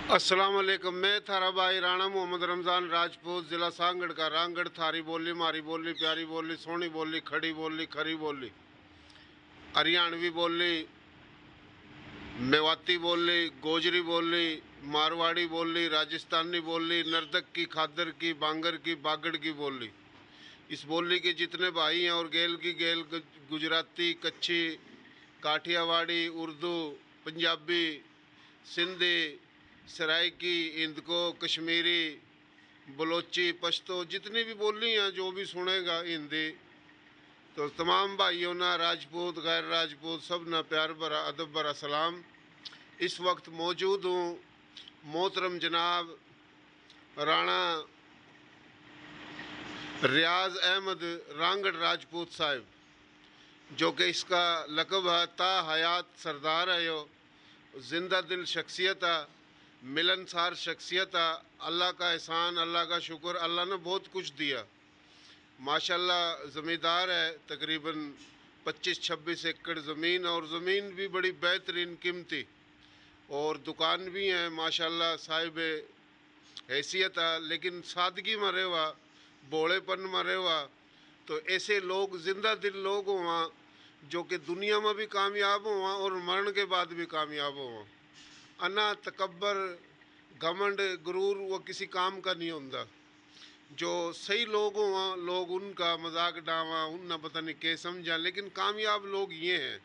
अस्सलाम वालेकुम। मैं थारा भाई राणा मोहम्मद रमज़ान राजपूत, ज़िला सांगड़ का। रांगड़ थारी बोली, मारी बोली, प्यारी बोली, सोनी बोली, खड़ी बोली, खरी बोली, हरियाणवी बोली, मेवाती बोली, गोजरी बोली, मारवाड़ी बोली, राजस्थानी बोली, नर्दक की, खादर की, बांगर की, बागड़ की बोली। इस बोली के जितने भाई हैं, और गेल की गेल, गुजराती, कच्छी, काठियावाड़ी, उर्दू, पंजाबी, सिंधी, सराइकी, हिंदको, कश्मीरी, बलोची, पश्तो, जितनी भी बोली हैं, जो भी सुनेगा हिंदी, तो तमाम भाइयों ना, राजपूत गैर राजपूत, सब ना प्यार भरा अदब भरा सलाम। इस वक्त मौजूद हूँ मोहतरम जनाब राणा रियाज अहमद रांगड़ राजपूत साहिब, जो कि इसका लक़ब है ता हयात सरदार है। यो ज़िंदा दिल शख्सियत है, मिलनसार शख्सियत है। अल्लाह का एहसान, अल्लाह का शुक्र, अल्लाह ने बहुत कुछ दिया माशाल्लाह। ज़मींदार है, तकरीबन 25-26 एकड़ ज़मीन, और ज़मीन भी बड़ी बेहतरीन कीमती, और दुकान भी है माशाल्लाह। साहिब हैसियत है, लेकिन सादगी में रेवा, बोलेपन में रेवा। तो ऐसे लोग, ज़िंदा दिल लोग हुआ, जो कि दुनिया में भी कामयाब हुआ और मरण के बाद भी कामयाब हुआ। अना तकब्बर, घमंड, गुरूर वो किसी काम का नहीं होता। जो सही लोग हुआ, लोग उनका मजाक डावा, उनना पता नहीं क्या समझा, लेकिन कामयाब लोग ये हैं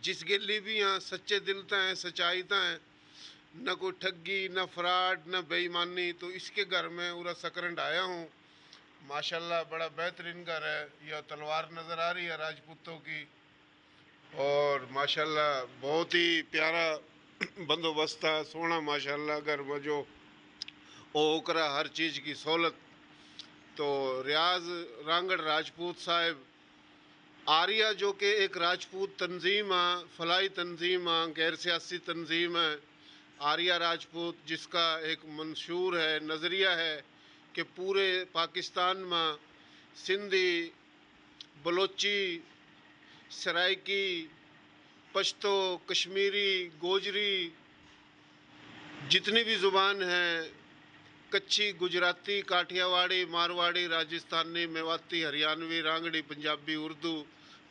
जिस गिली भी हैं सच्चे दिलता हैं, सच्चाईता हैं, न कोई ठगी, न फ्रॉड, न बेईमानी। तो इसके घर में पूरा सकरंड आया हूँ माशाल्लाह। बड़ा बेहतरीन घर है। यह तलवार नज़र आ रही है राजपूतों की, और माशाल्लाह बहुत ही प्यारा बंदोबस्त था, सोना माशाल्लाह। घर में जो ओकरा हर चीज़ की सहूलत। तो रियाज रांगड़ राजपूत साहिब आर्या, जो कि एक राजपूत तंजीम है, फलाई तंजीम है, गैर सियासी तंजीम है आर्या राजपूत, जिसका एक मंशूर है, नज़रिया है कि पूरे पाकिस्तान में सिंधी, बलोची, सराइकी, पश्तो, कश्मीरी, गोजरी, जितनी भी ज़ुबान हैं, कच्छी, गुजराती, काठियावाड़ी, मारवाड़ी, राजस्थानी, मेवाती, हरियाणवी, रांगड़ी, पंजाबी, उर्दू,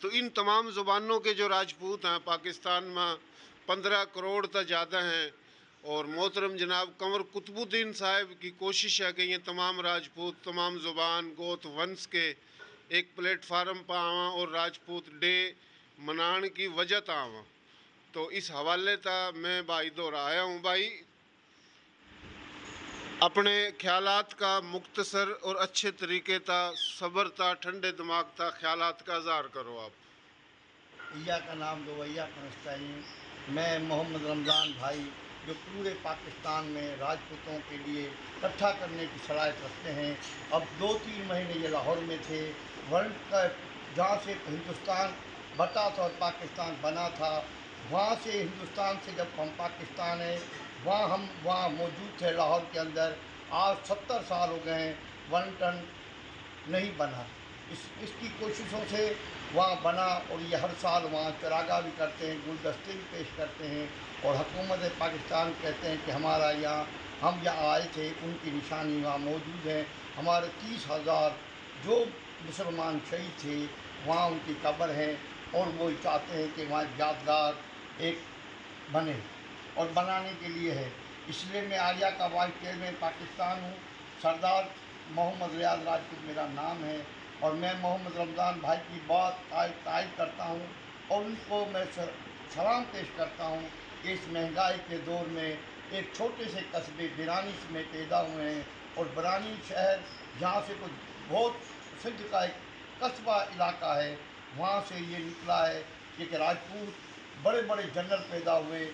तो इन तमाम ज़ुबानों के जो राजपूत हैं पाकिस्तान में 15 करोड़ तक ज़्यादा हैं। और मोहतरम जनाब कंवर कुतुबुद्दीन साहिब की कोशिश है कि ये तमाम राजपूत, तमाम ज़ुबान, गोत, वंश के एक प्लेटफार्म पर आवा और राजपूत डे मनाने की वजह ता आवा। तो इस हवाले ता मैं भाई दोहराया हूँ। भाई अपने ख्यालात का मुख्तसर और अच्छे तरीके ता, सब्र ता, ठंडे दिमाग ता ख्यालात का इज़हार करो आप। ईया का नाम दो वैया का नस्ताइन। मैं मोहम्मद रमज़ान भाई, जो पूरे पाकिस्तान में राजपूतों के लिए इकट्ठा करने की सलाहियत रखते हैं। अब 2-3 महीने ये लाहौर में थे। वर्ल्ड कप जहाँ से हिंदुस्तान बटा था और पाकिस्तान बना था, वहाँ से हिंदुस्तान से जब हम पाकिस्तान है, हम वहाँ मौजूद थे लाहौर के अंदर। आज 70 साल हो गए हैं, वन टन नहीं बना। इसकी कोशिशों से वहाँ बना, और ये हर साल वहाँ चरागा भी करते हैं, गुलदस्ते भी पेश करते हैं, और हुकूमत पाकिस्तान कहते हैं कि हमारा यहाँ, हम यहाँ आए थे, उनकी निशानी वहाँ मौजूद है। हमारे 30,000 जो मुसलमान शहीद थे वहाँ उनकी कब्र है, और वो चाहते हैं कि वहाँ यादगार एक बने, और बनाने के लिए है। इसलिए मैं आर्या का वाइस चेयरमैन पाकिस्तान हूँ। सरदार मोहम्मद रियाज राजपूत मेरा नाम है, और मैं मोहम्मद रमज़ान भाई की बात तायद करता हूँ, और उनको मैं सलाम पेश करता हूँ कि इस महंगाई के दौर में एक छोटे से कस्बे बिरानी में पैदा हुए हैं, और बिरानी शहर जहाँ से कुछ बहुत सिंध का एक कस्बा इलाका है, वहाँ से ये निकला है कि एक राजपूत बड़े बड़े जनरल पैदा हुए।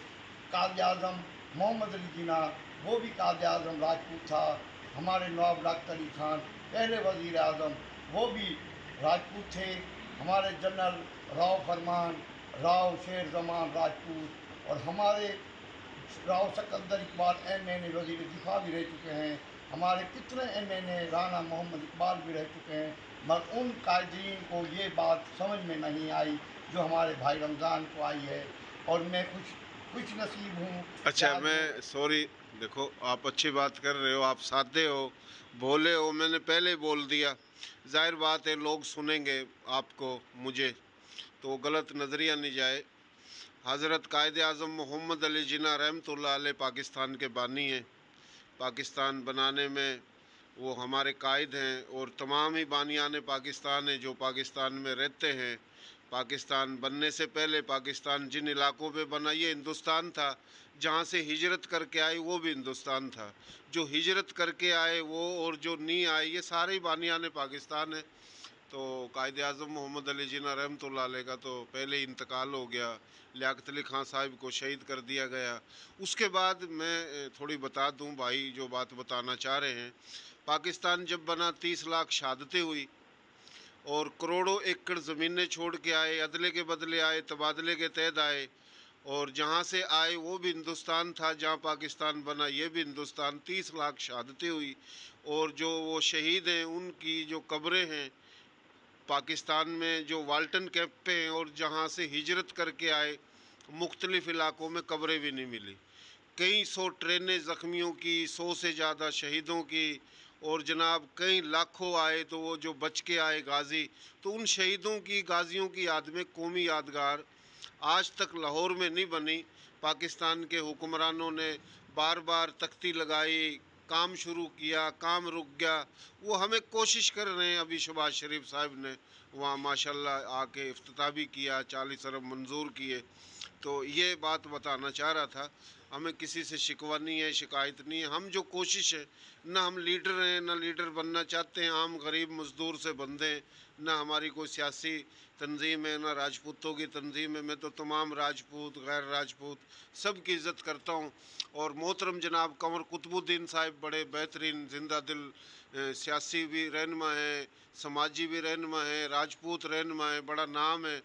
कायद आज़म मोहम्मद अली जिन्ना, वो भी कायद आज़म राजपूत था। हमारे नवाब डॉक्टर अली खान पहले वज़ीर आज़म, वो भी राजपूत थे। हमारे जनरल राव फरमान, राव शेर जमान राजपूत, और हमारे राव सिकंदर इकबाल MNA वज़ीर दिफा भी रह चुके हैं। हमारे कितने MNA राना मोहम्मद इकबाल भी रह चुके हैं, मगर उन कायदीन को ये बात समझ में नहीं आई जो हमारे भाई रमज़ान को आई है। और मैं खुश नसीब हूँ। अच्छा, मैं सॉरी, देखो आप अच्छी बात कर रहे हो, आप सादे हो, भोले हो, मैंने पहले बोल दिया। जाहिर बात है लोग सुनेंगे आपको, मुझे, तो गलत नज़रिया नहीं जाए। हज़रत कायद आज़म मोहम्मद अली जिन्ना रहमतुल्लाह अलैह पाकिस्तान के बानी हैं। पाकिस्तान बनाने में वो हमारे कायद हैं, और तमाम ही बानियान पाकिस्तान हैं जो पाकिस्तान में रहते हैं। पाकिस्तान बनने से पहले पाकिस्तान जिन इलाकों पे बना, ये हिंदुस्तान था। जहाँ से हिजरत करके आए वो भी हिंदुस्तान था। जो हिजरत करके आए वो, और जो नहीं आए, ये सारे ही बानियान पाकिस्तान है। तो कायद आज़म मोहम्मद अली जिन्ना रहमतुल्लाह अलैह का तो पहले ही इंतकाल हो गया। लियाकत अली खां साहिब को शहीद कर दिया गया। उसके बाद मैं थोड़ी बता दूं, भाई जो बात बताना चाह रहे हैं, पाकिस्तान जब बना 30 लाख शहादतें हुई, और करोड़ों एकड़ ज़मीनें छोड़ के आए, अदले के बदले आए, तबादले के तहत आए, और जहाँ से आए वो भी हिंदुस्तान था, जहाँ पाकिस्तान बना ये भी हिंदुस्तान। 30 लाख शहादतें हुई, और जो वो शहीद हैं उनकी जो कब्रें हैं पाकिस्तान में, जो वाल्टन कैंप पे हैं, और जहाँ से हिजरत करके आए मुख्तलिफ़ इलाकों में कब्रें भी नहीं मिली। कई सौ ट्रेनें ज़ख्मियों की, 100 से ज़्यादा शहीदों की, और जनाब कई लाखों आए तो वो जो बच के आए गाज़ी, तो उन शहीदों की, गाज़ियों की याद में कौमी यादगार आज तक लाहौर में नहीं बनी। पाकिस्तान के हुक्मरानों ने बार बार तख्ती लगाई, काम शुरू किया, काम रुक गया। वो हमें कोशिश कर रहे हैं, अभी शहबाज शरीफ साहब ने वहाँ माशाल्लाह आके इफ्तिताह भी किया, 40 अरब मंजूर किए। तो ये बात बताना चाह रहा था। हमें किसी से शिकवा नहीं है, शिकायत नहीं है। हम जो कोशिश है, ना हम लीडर हैं, ना लीडर बनना चाहते हैं, आम गरीब मज़दूर से बंदे हैं, ना हमारी कोई सियासी तंजीम है, ना राजपूतों की तंजीम है। मैं तो तमाम राजपूत, गैर राजपूत सब की इज़्ज़त करता हूँ। और मोहतरम जनाब कंवर कुतुबुद्दीन साहिब बड़े बेहतरीन जिंदा दिल सियासी भी रहनुमा हैं, समाजी भी रहनुमा हैं, राजपूत रहनुमा हैं, बड़ा नाम है,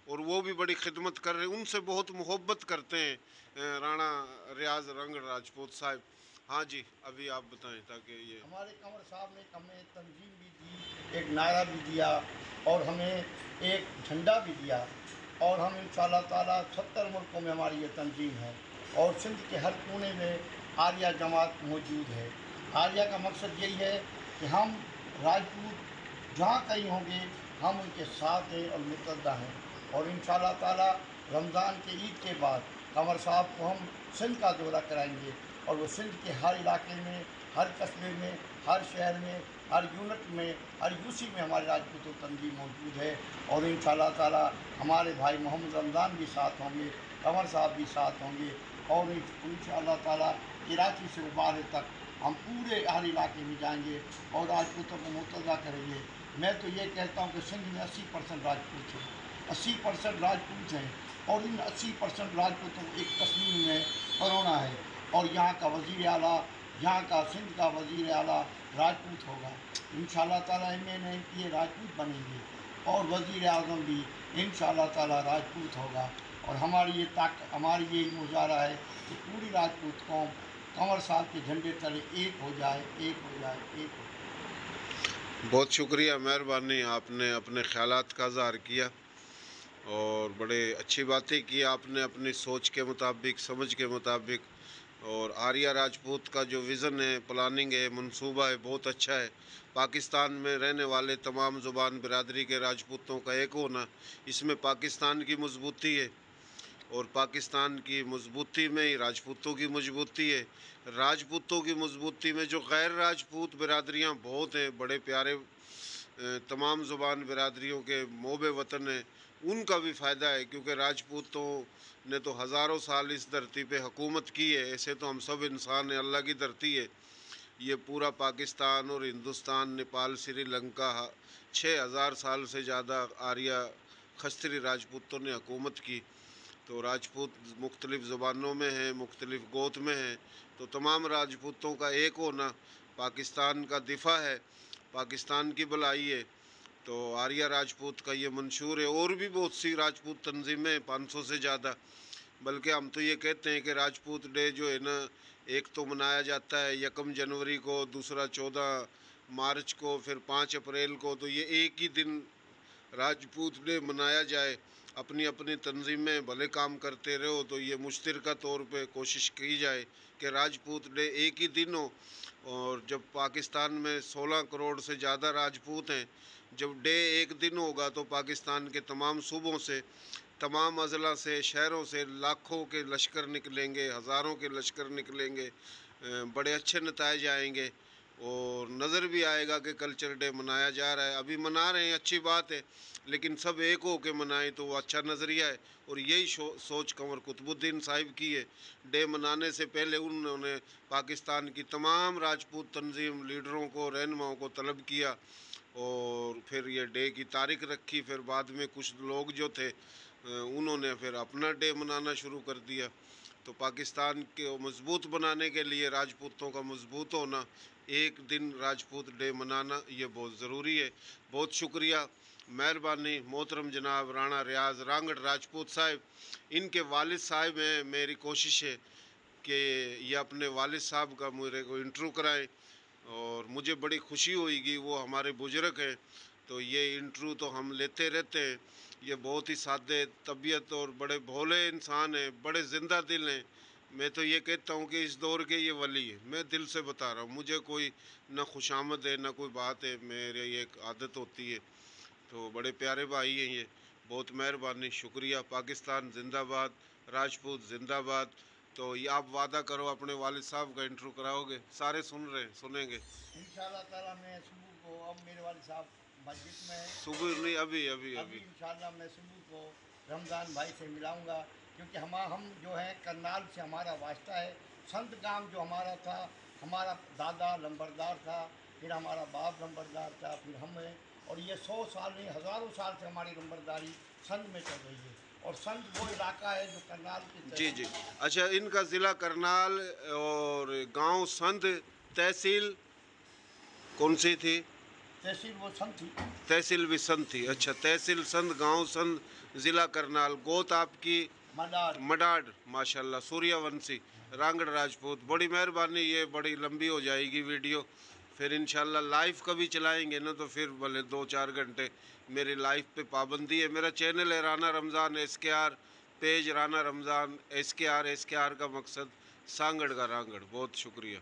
और वो भी बड़ी खिदमत कर रहे हैं। उनसे बहुत मोहब्बत करते हैं राणा रियाज रंग राजपूत साहब। हाँ जी, अभी आप बताएं ताकि ये। हमारे कंवर साहब ने हमें तंजीम भी दी, एक नारा भी दिया, और हमें एक झंडा भी दिया, और हम इंशाअल्लाह ताला 70 मुल्कों में हमारी ये तंजीम है, और सिंध के हर कोने में आर्या जमात मौजूद है। आर्या का मकसद यही है कि हम राजपूत जहाँ कहीं होंगे हम उनके साथ हैं और मुतहदा हैं। और इंशाअल्लाह ताला रमज़ान के ईद के बाद कंवर साहब को हम सिंध का दौरा कराएंगे, और वो सिंध के हर इलाके में, हर कस्बे में, हर शहर में, हर यूनिट में, हर यूसी में हमारे राजपूत तंजीम मौजूद है। और इंशाअल्लाह ताला हमारे भाई मोहम्मद रमज़ान भी साथ होंगे, कंवर साहब भी साथ होंगे, और इंशाअल्लाह ताला कराची से उबारे तक हम पूरे हर इलाके में जाएंगे और राजपूतों को मुतहदा करेंगे। मैं तो ये कहता हूँ कि सिंध में 80% राजपूत हैं, 80% राजपूत हैं, और इन 80% राजपूतों को एक तस्मीम में परोना है, और यहाँ का वज़ीर आला, यहाँ का सिंध का वज़ीर आला राजपूत होगा। इंशाअल्लाह ताला एम ये राजपूत बनेंगे, और वज़ीर आज़म भी इंशाअल्लाह ताला राजपूत होगा। और हमारी ये मुजाहरा है कि पूरी राजपूत कौम कंवर साहब के झंडे तले एक हो जाए, एक हो जाए, एक हो जाए। बहुत शुक्रिया, मेहरबानी, आपने अपने ख्यालात का इज़हार किया, और बड़े अच्छी बातें की आपने अपनी सोच के मुताबिक, समझ के मुताबिक। और आर्या राजपूत का जो विज़न है, प्लानिंग है, मंसूबा है, बहुत अच्छा है। पाकिस्तान में रहने वाले तमाम ज़ुबान बिरादरी के राजपूतों का एक होना, इसमें पाकिस्तान की मजबूती है, और पाकिस्तान की मजबूती में ही राजपूतों की मजबूती है। राजपूतों की मजबूती में जो गैर राजपूत बिरादरियाँ बहुत हैं, बड़े प्यारे तमाम ज़ुबान बिरादरियों के मोबे वतन हैं, उनका भी फ़ायदा है, क्योंकि राजपूतों ने तो हज़ारों साल इस धरती पे हुकूमत की है। ऐसे तो हम सब इंसान हैं, अल्लाह की धरती है ये। पूरा पाकिस्तान और हिंदुस्तान, नेपाल, श्रीलंका, 6000 साल से ज़्यादा आर्या खस्तरी राजपूतों ने हुकूमत की। तो राजपूत मुख्तलिफ़ ज़ुबानों में हैं, मुख्तलिफ़ गोत में हैं, तो तमाम राजपूतों का एक होना पाकिस्तान का दिफा है, पाकिस्तान की भलाई है। तो आर्या राजपूत का ये मंशूर है। और भी बहुत सी राजपूत तंजीमें हैं, 500 से ज़्यादा। बल्कि हम तो ये कहते हैं कि राजपूत डे जो है ना, एक तो मनाया जाता है 1 जनवरी को, दूसरा 14 मार्च को, फिर 5 अप्रैल को। तो ये एक ही दिन राजपूत डे मनाया जाए, अपनी अपनी तंजीमें भले काम करते रहो, तो ये मुश्तरका तौर पे कोशिश की जाए कि राजपूत डे एक ही दिन हो। और जब पाकिस्तान में 16 करोड़ से ज़्यादा राजपूत हैं, जब डे एक दिन होगा तो पाकिस्तान के तमाम सूबों से, तमाम अज़ला से, शहरों से लाखों के लश्कर निकलेंगे, हज़ारों के लश्कर निकलेंगे, बड़े अच्छे नताइज आएंगे। और नज़र भी आएगा कि कल्चर डे मनाया जा रहा है। अभी मना रहे हैं, अच्छी बात है, लेकिन सब एक हो के मनाएं तो वो अच्छा नज़रिया है। और यही सोच कंवर कुतुबुद्दीन साहिब की है। डे मनाने से पहले उन्होंने पाकिस्तान की तमाम राजपूत तंजीम लीडरों को, रहनुमाओं को तलब किया और फिर ये डे की तारीख रखी। फिर बाद में कुछ लोग जो थे उन्होंने फिर अपना डे मनाना शुरू कर दिया। तो पाकिस्तान के मजबूत बनाने के लिए राजपूतों का मजबूत होना, एक दिन राजपूत डे मनाना, ये बहुत ज़रूरी है। बहुत शुक्रिया, मेहरबानी मोहतरम जनाब राणा रियाज रांगड़ राजपूत साहब। इनके वालिद साहब हैं, मेरी कोशिश है कि ये अपने वालिद साहब का मेरे को इंटरव्यू कराएं और मुझे बड़ी खुशी होगी। वो हमारे बुजुर्ग हैं, तो ये इंटरव्यू तो हम लेते रहते हैं। ये बहुत ही सादे तबीयत और बड़े भोले इंसान हैं, बड़े ज़िंदा दिल हैं। मैं तो ये कहता हूँ कि इस दौर के ये वली है, मैं दिल से बता रहा हूँ। मुझे कोई ना खुशामद है ना कोई बात है, मेरे ये एक आदत होती है। तो बड़े प्यारे भाई हैं ये, बहुत मेहरबानी, शुक्रिया। पाकिस्तान जिंदाबाद, राजपूत जिंदाबाद। तो ये आप वादा करो अपने वालिद साहब का इंटरव्यू कराओगे, सारे सुन रहे हैं, सुनेंगे इंशाल्लाह ताला मैं सुबह को, अब मेरे वाले साहब मस्जिद में है, सुबह नहीं, अभी अभी अभी अभी इंशाल्लाह मैं सुबह को रमज़ान भाई से मिलाऊंगा, क्योंकि हम जो है करनाल से हमारा वास्ता है। संत गांव जो हमारा था, हमारा दादा लंबरदार था, फिर हमारा बाप लंबरदार था, फिर हम हैं। और ये 100 साल नहीं, हज़ारों साल से हमारी लंबरदारी संत में चल रही है। और संत वो इलाका है जो करनाल के जी जी। अच्छा, इनका ज़िला करनाल और गांव संध, तहसील कौन सी थी? तहसील वो संत थी। तहसील भी संध थी। अच्छा, तहसील संध, गांव संध, ज़िला करनाल, गोत आपकी मदार मडाड। माशाल्लाह, सूर्यवंशी रांगड़ राजपूत। बड़ी मेहरबानी, ये बड़ी लंबी हो जाएगी वीडियो, फिर इंशाल्लाह लाइव कभी चलाएंगे ना, तो फिर भले 2-4 घंटे। मेरी लाइव पे पाबंदी है। मेरा चैनल है Rana Ramzan SKR, page Rana Ramzan SKR का मकसद सांगड़ का रांगड़। बहुत शुक्रिया।